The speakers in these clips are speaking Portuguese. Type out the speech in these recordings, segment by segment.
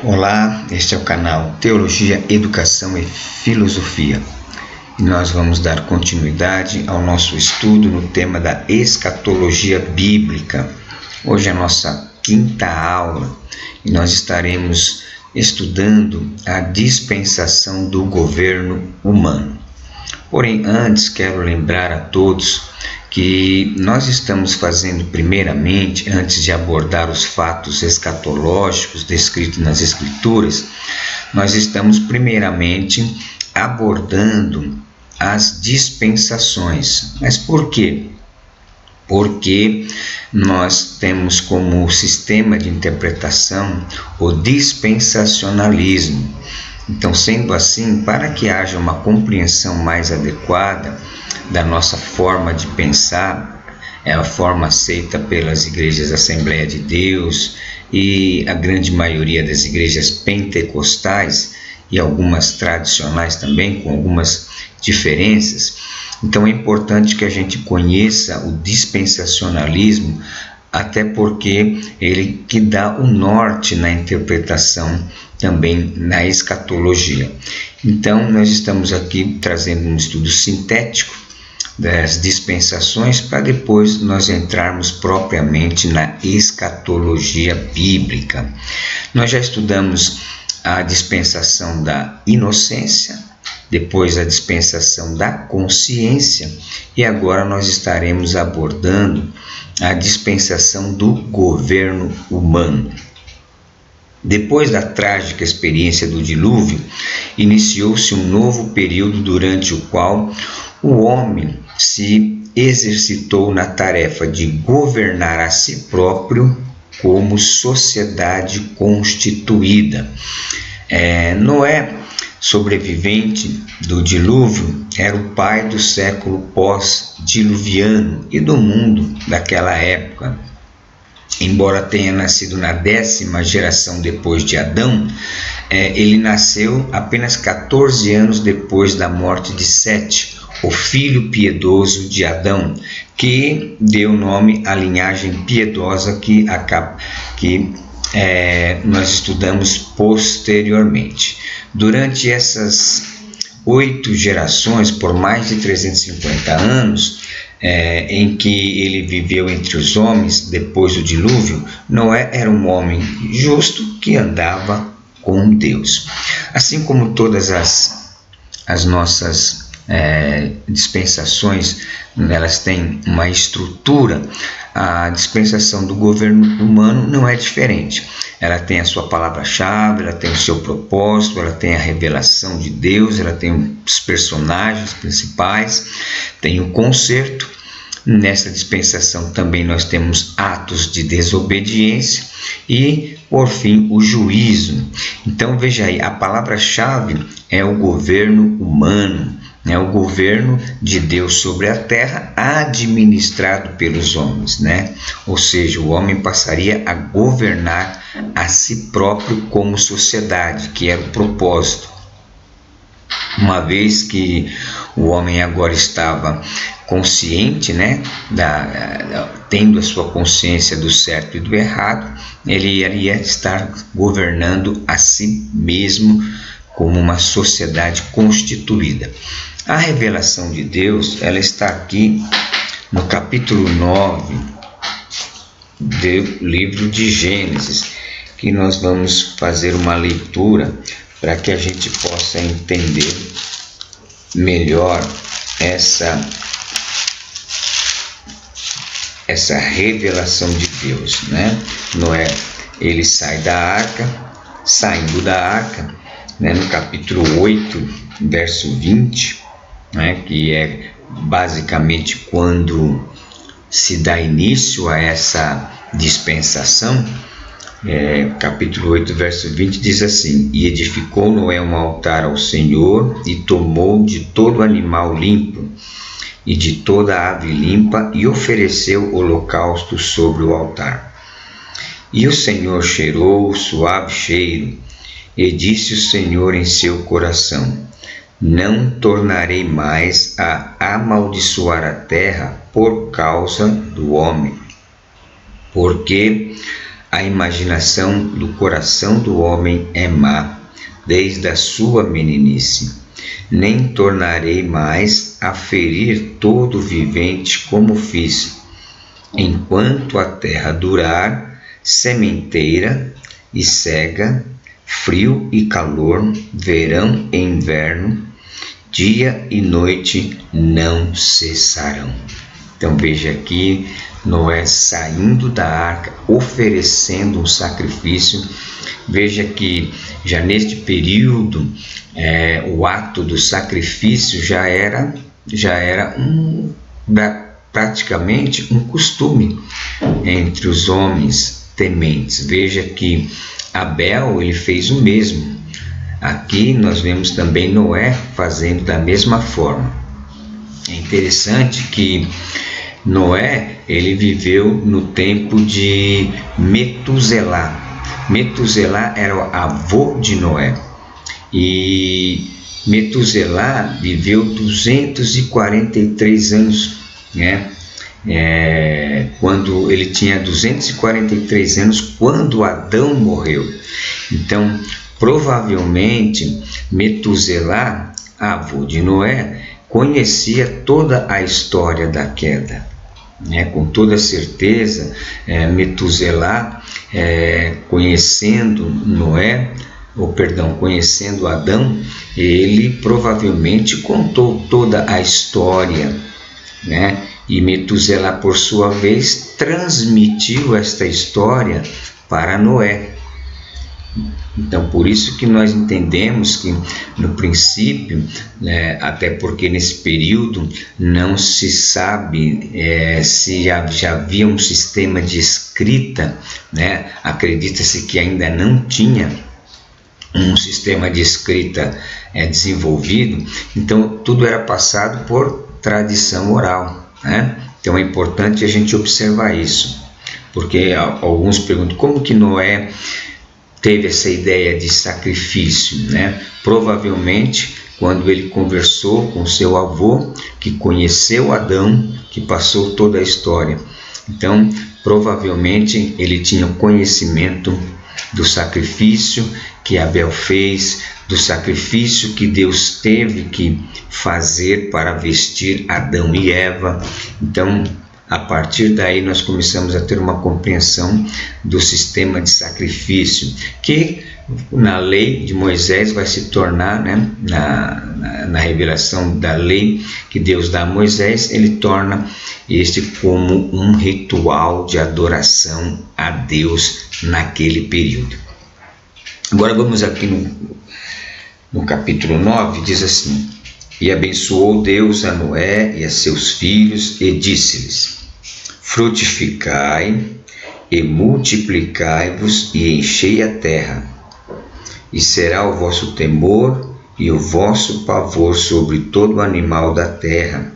Olá, este é o canal Teologia, Educação e Filosofia. E nós vamos dar continuidade ao nosso estudo no tema da escatologia bíblica. Hoje é a nossa quinta aula e nós estaremos estudando a dispensação do governo humano. Porém, antes quero lembrar a todos que nós estamos fazendo primeiramente, antes de abordar os fatos escatológicos descritos nas Escrituras, nós estamos primeiramente abordando as dispensações. Mas por quê? Porque nós temos como sistema de interpretação o dispensacionalismo. Então, sendo assim, para que haja uma compreensão mais adequada da nossa forma de pensar, é a forma aceita pelas igrejas Assembleia de Deus e a grande maioria das igrejas pentecostais e algumas tradicionais também, com algumas diferenças. Então é importante que a gente conheça o dispensacionalismo, até porque ele que dá o norte na interpretação também na escatologia. Então nós estamos aqui trazendo um estudo sintético das dispensações para depois nós entrarmos propriamente na escatologia bíblica. Nós já estudamos a dispensação da inocência, depois a dispensação da consciência e agora nós estaremos abordando a dispensação do governo humano. Depois da trágica experiência do dilúvio, iniciou-se um novo período durante o qual o homem se exercitou na tarefa de governar a si próprio como sociedade constituída. Noé, sobrevivente do dilúvio, era o pai do século pós-diluviano e do mundo daquela época. Embora tenha nascido na 10ª geração depois de Adão, ele nasceu apenas 14 anos depois da morte de Sete, o filho piedoso de Adão, que deu nome à linhagem piedosa que nós estudamos posteriormente. Durante essas 8 gerações, por mais de 350 anos, em que ele viveu entre os homens depois do dilúvio, Noé era um homem justo que andava com Deus. Assim como todas as nossas dispensações, elas têm uma estrutura, a dispensação do governo humano não é diferente. Ela tem a sua palavra-chave, ela tem o seu propósito, ela tem a revelação de Deus, ela tem os personagens principais, tem o conserto. Nessa dispensação também nós temos atos de desobediência e, por fim, o juízo. Então veja aí, a palavra-chave é o governo humano, é o governo de Deus sobre a terra, administrado pelos homens, né? Ou seja, o homem passaria a governar a si próprio como sociedade, que era o propósito. Uma vez que o homem agora estava consciente, né, tendo a sua consciência do certo e do errado, ele iria estar governando a si mesmo como uma sociedade constituída. A revelação de Deus, ela está aqui no capítulo 9 do livro de Gênesis, que nós vamos fazer uma leitura para que a gente possa entender melhor essa revelação de Deus, né? Noé, ele sai da arca, saindo da arca, né? No capítulo 8, verso 20, né? Que é basicamente quando se dá início a essa dispensação. Capítulo 8, verso 20 diz assim: E edificou Noé um altar ao Senhor e tomou de todo animal limpo e de toda ave limpa e ofereceu holocausto sobre o altar. E o Senhor cheirou suave cheiro, e disse o Senhor em seu coração: Não tornarei mais a amaldiçoar a terra por causa do homem, porque a imaginação do coração do homem é má, desde a sua meninice. Nem tornarei mais a ferir todo vivente como fiz. Enquanto a terra durar, sementeira e cega, frio e calor, verão e inverno, dia e noite não cessarão. Então veja aqui Noé saindo da arca, oferecendo um sacrifício. Veja que já neste período o ato do sacrifício já era praticamente um costume entre os homens tementes. Veja que Abel ele fez o mesmo. Aqui nós vemos também Noé fazendo da mesma forma. É interessante que Noé ele viveu no tempo de Metuselá. Metuselá era o avô de Noé. E Metuselá viveu 243 anos, né? Quando ele tinha 243 anos, quando Adão morreu. Então, provavelmente, Metuselá, avô de Noé, conhecia toda a história da queda. Com toda certeza, Metuselá, conhecendo conhecendo Adão, ele provavelmente contou toda a história, né? E Metuselá, por sua vez, transmitiu esta história para Noé. Então, por isso que nós entendemos que, no princípio, até porque nesse período não se sabe se já havia um sistema de escrita, né? Acredita-se que ainda não tinha um sistema de escrita desenvolvido, então tudo era passado por tradição oral, né? Então é importante a gente observar isso, porque alguns perguntam como que Noé teve essa ideia de sacrifício, né? Provavelmente quando ele conversou com seu avô, que conheceu Adão, que passou toda a história. Então, provavelmente ele tinha conhecimento do sacrifício que Abel fez, do sacrifício que Deus teve que fazer para vestir Adão e Eva. Então, a partir daí nós começamos a ter uma compreensão do sistema de sacrifício, que na lei de Moisés vai se tornar, né, na revelação da lei que Deus dá a Moisés, ele torna este como um ritual de adoração a Deus naquele período. Agora vamos aqui no capítulo 9, diz assim: E abençoou Deus a Noé e a seus filhos e disse-lhes: Frutificai e multiplicai-vos e enchei a terra, e será o vosso temor e o vosso pavor sobre todo animal da terra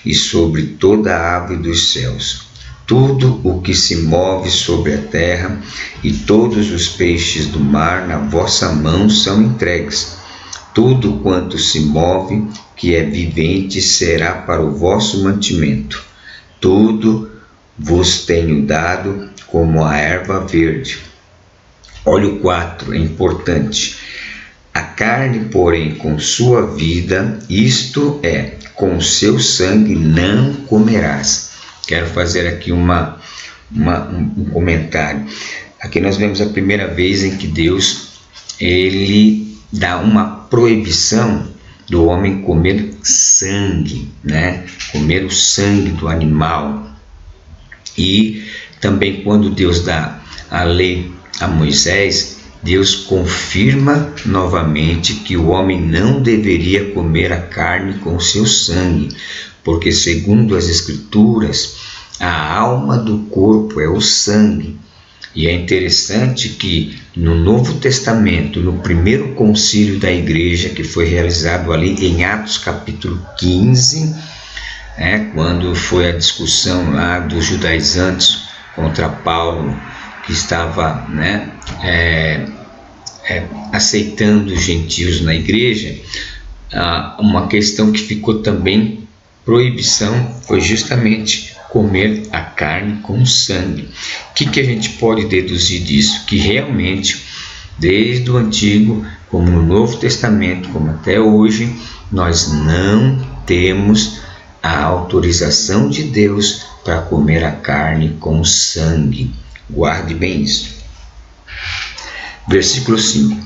e sobre toda a ave dos céus. Tudo o que se move sobre a terra e todos os peixes do mar na vossa mão são entregues. Tudo quanto se move, que é vivente, será para o vosso mantimento. Tudo vos tenho dado como a erva verde. Olha o 4, é importante. A carne, porém, com sua vida, isto é, com seu sangue não comerás. Quero fazer aqui um comentário. Aqui nós vemos a primeira vez em que Deus ele dá uma proibição do homem comer sangue, né? Comer o sangue do animal. E também quando Deus dá a lei a Moisés, Deus confirma novamente que o homem não deveria comer a carne com seu sangue, porque segundo as Escrituras, a alma do corpo é o sangue. E é interessante que no Novo Testamento, no primeiro concílio da igreja, que foi realizado ali em Atos capítulo 15, quando foi a discussão lá dos judaizantes contra Paulo, que estava aceitando os gentios na igreja, uma questão que ficou também proibição foi justamente comer a carne com sangue. O que a gente pode deduzir disso? Que realmente, desde o Antigo, como no Novo Testamento, como até hoje, nós não temos a autorização de Deus para comer a carne com sangue. Guarde bem isso. Versículo 5: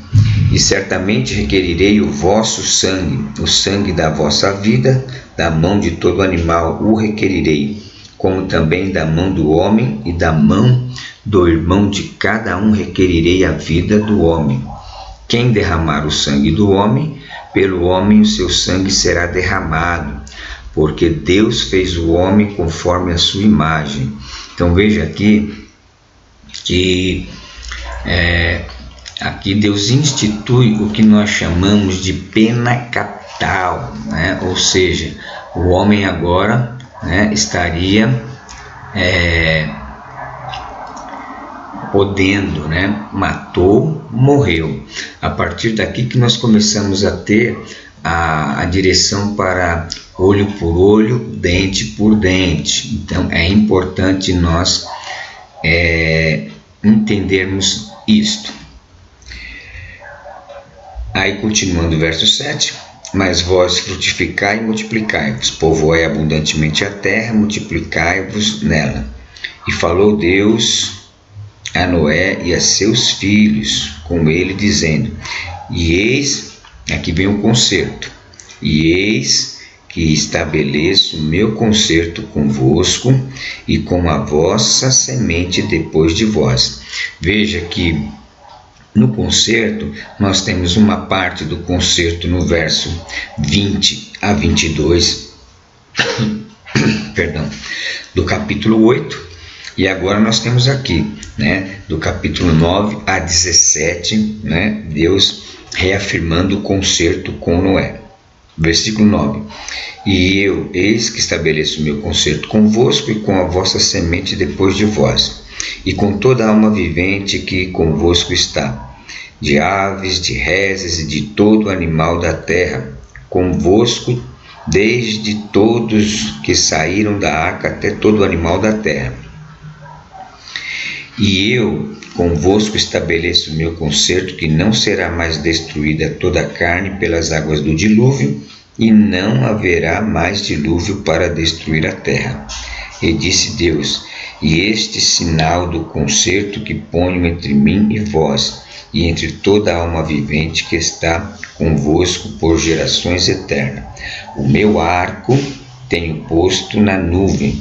E certamente requerirei o vosso sangue, o sangue da vossa vida, da mão de todo animal o requerirei, como também da mão do homem e da mão do irmão de cada um requerirei a vida do homem. Quem derramar o sangue do homem, pelo homem o seu sangue será derramado, porque Deus fez o homem conforme a sua imagem. Então veja aqui que aqui Deus institui o que nós chamamos de pena capital, né? Ou seja, o homem agora, né, estaria podendo, né? Matou, morreu. A partir daqui que nós começamos a ter a direção para olho por olho, dente por dente. Então é importante nós entendermos isto. Aí continuando o verso 7, mas vós frutificai e multiplicai-vos, povoai abundantemente a terra, multiplicai-vos nela. E falou Deus a Noé e a seus filhos com ele, dizendo: E eis, aqui vem o concerto, e eis que estabeleço o meu concerto convosco e com a vossa semente depois de vós. Veja que no concerto, nós temos uma parte do concerto no verso 20 a 22, perdão, do capítulo 8, e agora nós temos aqui, né, do capítulo 9 a 17, né, Deus reafirmando o concerto com Noé. Versículo 9: E eu, eis que estabeleço o meu concerto convosco e com a vossa semente depois de vós, e com toda a alma vivente que convosco está, de aves, de reses e de todo animal da terra, convosco, desde todos que saíram da arca até todo animal da terra. E eu convosco estabeleço o meu concerto, que não será mais destruída toda a carne pelas águas do dilúvio, e não haverá mais dilúvio para destruir a terra. E disse Deus: E este sinal do concerto que ponho entre mim e vós, e entre toda a alma vivente que está convosco por gerações eternas. O meu arco tenho posto na nuvem,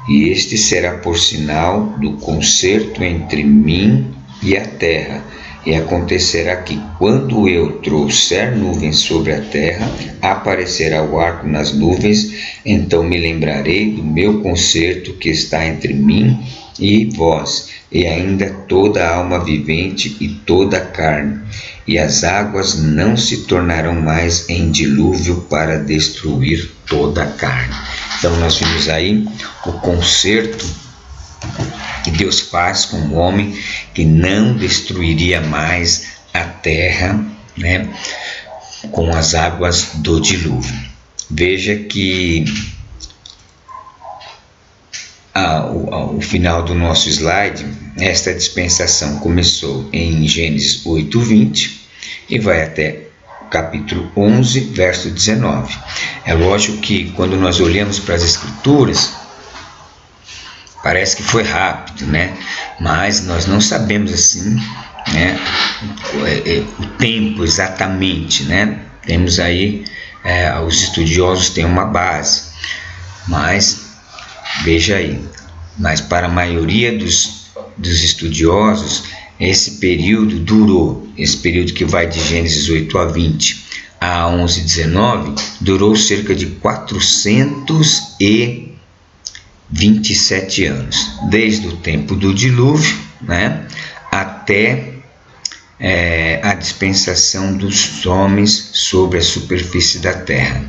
e este será por sinal do concerto entre mim e a terra. E acontecerá que, quando eu trouxer nuvens sobre a terra, aparecerá o arco nas nuvens, então me lembrarei do meu concerto que está entre mim e vós, e ainda toda a alma vivente e toda a carne, e as águas não se tornarão mais em dilúvio para destruir toda a carne. Então nós vimos aí o concerto que Deus faz com o homem, que não destruiria mais a terra, né, com as águas do dilúvio. Veja que ao final do nosso slide, esta dispensação começou em Gênesis 8:20 e vai até capítulo 11, verso 19. É lógico que quando nós olhamos para as Escrituras, parece que foi rápido, né? Mas nós não sabemos assim, né, o tempo exatamente, né? Temos aí, os estudiosos têm uma base, mas veja aí, mas para a maioria dos estudiosos, esse período que vai de Gênesis 8 a 20 a 11, 19, durou cerca de 427 anos, desde o tempo do dilúvio, né, até a dispensação dos homens sobre a superfície da terra,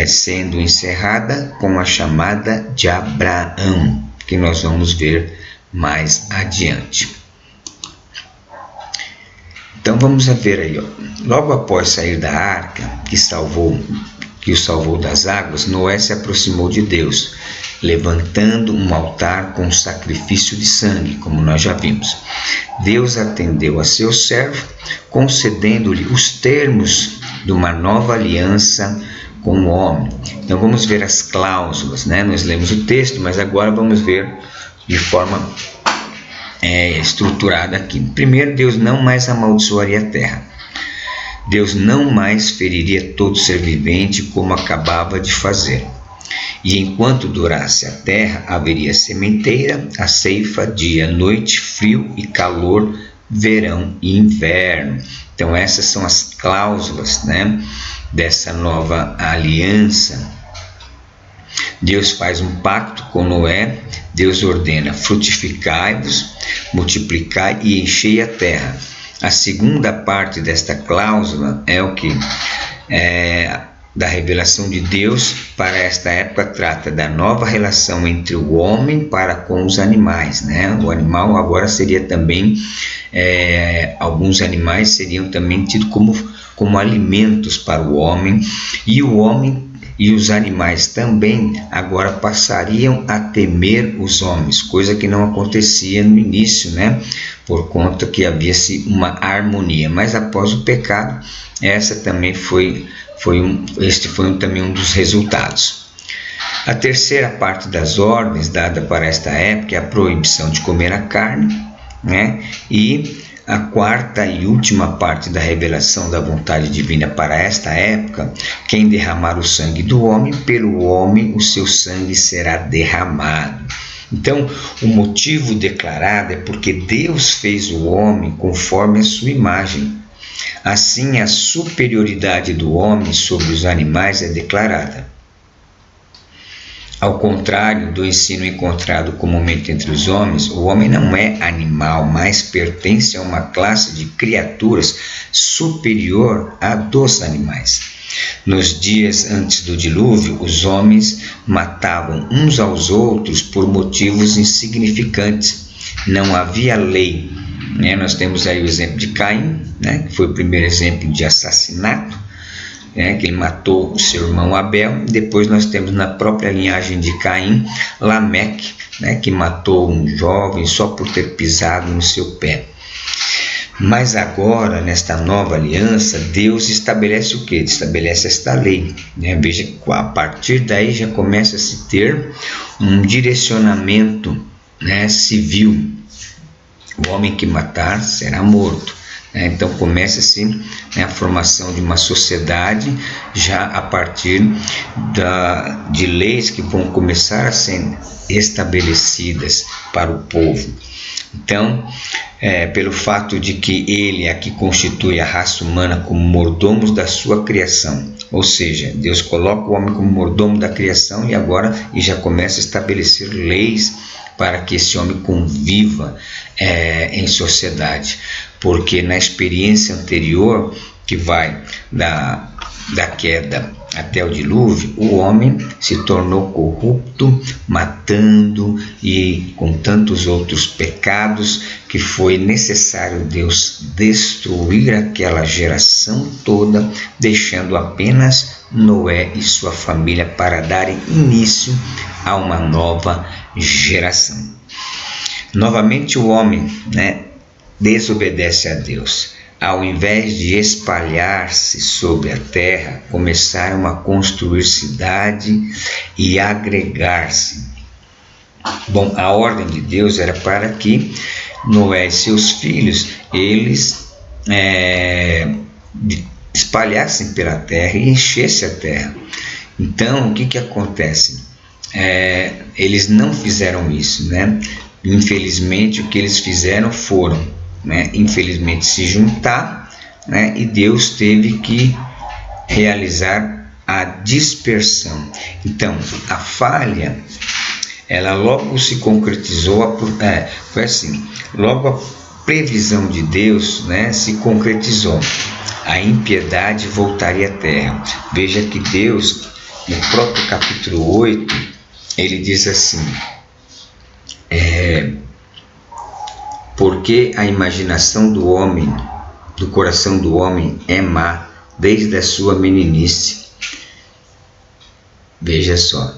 sendo encerrada com a chamada de Abraão, que nós vamos ver mais adiante. Então vamos ver aí, ó. Logo após sair da arca que o salvou das águas, Noé se aproximou de Deus levantando um altar com sacrifício de sangue, como nós já vimos. Deus atendeu a seu servo, concedendo-lhe os termos de uma nova aliança com o homem. Então vamos ver as cláusulas, né? Nós lemos o texto, mas agora vamos ver de forma estruturada aqui. Primeiro, Deus não mais amaldiçoaria a terra. Deus não mais feriria todo ser vivente como acabava de fazer. E enquanto durasse a terra, haveria sementeira, a ceifa, dia, noite, frio e calor, verão e inverno. Então essas são as cláusulas, né, dessa nova aliança. Deus faz um pacto com Noé. Deus ordena: frutificai-vos, multiplicai e enchei a terra. A segunda parte desta cláusula é o que? Da revelação de Deus para esta época, trata da nova relação entre o homem para com os animais, né? O animal agora seria também, alguns animais seriam também tidos como alimentos para o homem, e o homem e os animais também agora passariam a temer os homens, coisa que não acontecia no início, né? Por conta que havia-se uma harmonia, mas após o pecado, essa também este foi também um dos resultados. A terceira parte das ordens dada para esta época é a proibição de comer a carne, né? E a quarta e última parte da revelação da vontade divina para esta época: quem derramar o sangue do homem, pelo homem o seu sangue será derramado. Então, o motivo declarado é porque Deus fez o homem conforme a sua imagem. Assim, a superioridade do homem sobre os animais é declarada. Ao contrário do ensino encontrado comumente entre os homens, o homem não é animal, mas pertence a uma classe de criaturas superior à dos animais. Nos dias antes do dilúvio, os homens matavam uns aos outros por motivos insignificantes. Não havia lei, né? Nós temos aí o exemplo de Caim, né? Que foi o primeiro exemplo de assassinato, né? Que ele matou o seu irmão Abel. Depois nós temos na própria linhagem de Caim, Lameque, né? Que matou um jovem só por ter pisado no seu pé. Mas agora, nesta nova aliança, Deus estabelece o quê? Estabelece esta lei, né? Veja, a partir daí já começa a se ter um direcionamento, né, civil. O homem que matar será morto. Então começa-se, né, a formação de uma sociedade já a partir de leis que vão começar a ser estabelecidas para o povo. Então, pelo fato de que ele é que constitui a raça humana como mordomos da sua criação, ou seja, Deus coloca o homem como mordomo da criação e já começa a estabelecer leis para que esse homem conviva em sociedade, porque na experiência anterior, que vai da queda até o dilúvio, o homem se tornou corrupto, matando e com tantos outros pecados, que foi necessário Deus destruir aquela geração toda, deixando apenas Noé e sua família para darem início a uma nova geração. Novamente o homem, né, desobedece a Deus. Ao invés de espalhar-se sobre a terra, começaram a construir cidade e agregar-se. Bom, a ordem de Deus era para que Noé e seus filhos, eles espalhassem pela terra e enchessem a terra. Então, o que acontece? Eles não fizeram isso, né? Infelizmente, o que eles fizeram foram, né, infelizmente, se juntar, né, e Deus teve que realizar a dispersão. Então, a falha, ela logo se concretizou, foi assim, logo a previsão de Deus, né, se concretizou. A impiedade voltaria à terra. Veja que Deus, no próprio capítulo 8, ele diz assim: porque a imaginação do homem, do coração do homem é má desde a sua meninice. Veja só,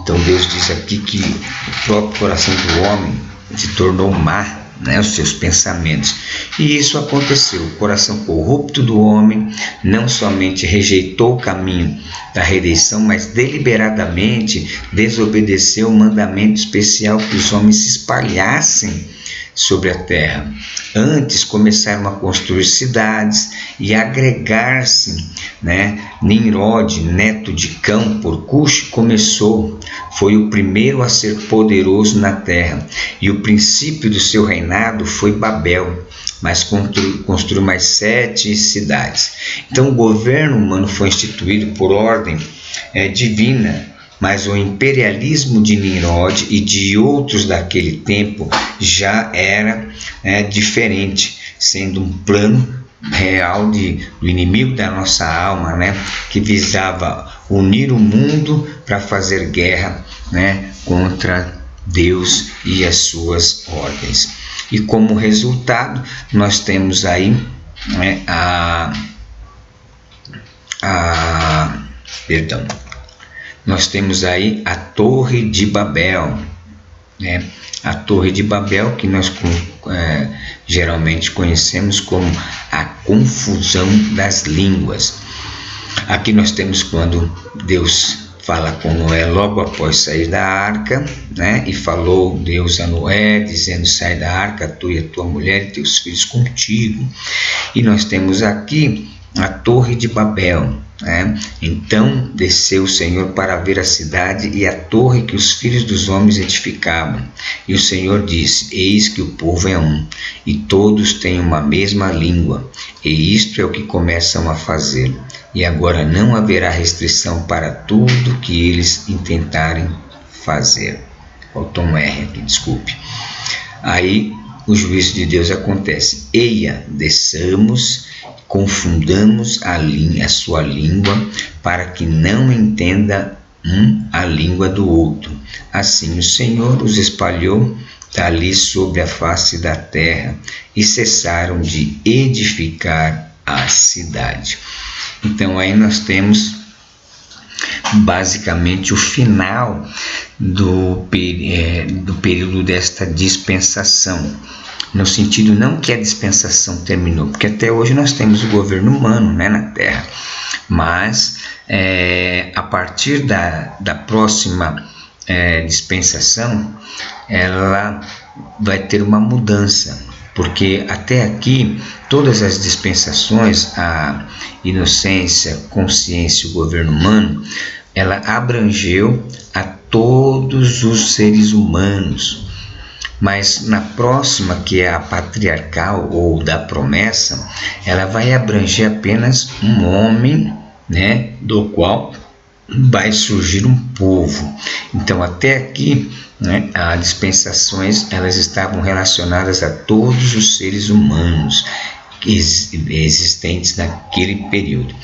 Então Deus diz aqui que o próprio coração do homem se tornou má, né, os seus pensamentos. E isso aconteceu. O coração corrupto do homem não somente rejeitou o caminho da redenção, mas deliberadamente desobedeceu o mandamento especial que os homens se espalhassem sobre a terra. Antes começaram a construir cidades e agregar-se, né? Nimrod, neto de Cão, por Cush, foi o primeiro a ser poderoso na terra, e o princípio do seu reinado foi Babel, mas construiu mais 7 cidades. Então o governo humano foi instituído por ordem divina, mas o imperialismo de Nimrod e de outros daquele tempo já era diferente, sendo um plano real do inimigo da nossa alma, né, que visava unir o mundo para fazer guerra, né, contra Deus e as suas ordens. E como resultado, nós temos aí, né, nós temos aí a Torre de Babel, né? A Torre de Babel, que nós geralmente conhecemos como a confusão das línguas. Aqui nós temos quando Deus fala com Noé logo após sair da arca, né? E falou Deus a Noé, dizendo: sai da arca, tu e a tua mulher e teus filhos contigo. E nós temos aqui a Torre de Babel, né? Então desceu o Senhor para ver a cidade e a torre que os filhos dos homens edificavam. E o Senhor disse: eis que o povo é um, e todos têm uma mesma língua, e isto é o que começam a fazer. E agora não haverá restrição para tudo que eles intentarem fazer. Faltou um R aqui, desculpe. Aí o juízo de Deus acontece. Eia, desçamos, confundamos a sua língua, para que não entenda a língua do outro. Assim o Senhor os espalhou dali sobre a face da terra, e cessaram de edificar a cidade. Então aí nós temos basicamente o final do período desta dispensação. No sentido não que a dispensação terminou, porque até hoje nós temos o governo humano, né, na Terra, mas a partir da próxima dispensação, ela vai ter uma mudança, porque até aqui todas as dispensações, a inocência, consciência, o governo humano, ela abrangeu a todos os seres humanos. Mas na próxima, que é a patriarcal ou da promessa, ela vai abranger apenas um homem, né, do qual vai surgir um povo. Então até aqui, né, as dispensações elas estavam relacionadas a todos os seres humanos existentes naquele período,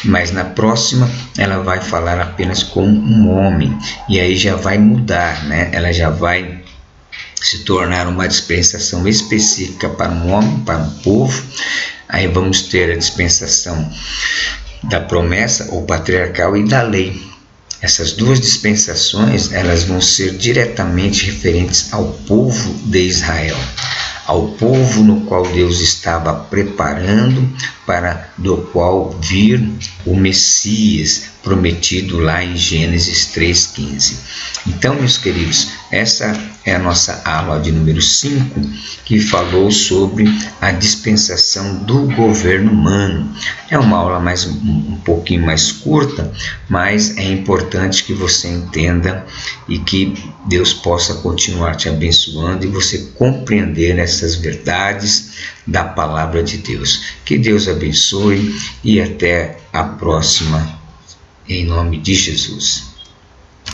mas na próxima ela vai falar apenas com um homem, e aí já vai mudar, né? Ela já vai se tornar uma dispensação específica para um homem, para um povo. Aí vamos ter a dispensação da promessa ou patriarcal e da lei. Essas duas dispensações elas vão ser diretamente referentes ao povo de Israel, ao povo no qual Deus estava preparando para do qual vir o Messias prometido lá em Gênesis 3,15. Então, meus queridos, essa é a nossa aula de número 5, que falou sobre a dispensação do governo humano. É uma aula um pouquinho mais curta, mas é importante que você entenda e que Deus possa continuar te abençoando e você compreender essas verdades da palavra de Deus. Que Deus abençoe e até a próxima, em nome de Jesus.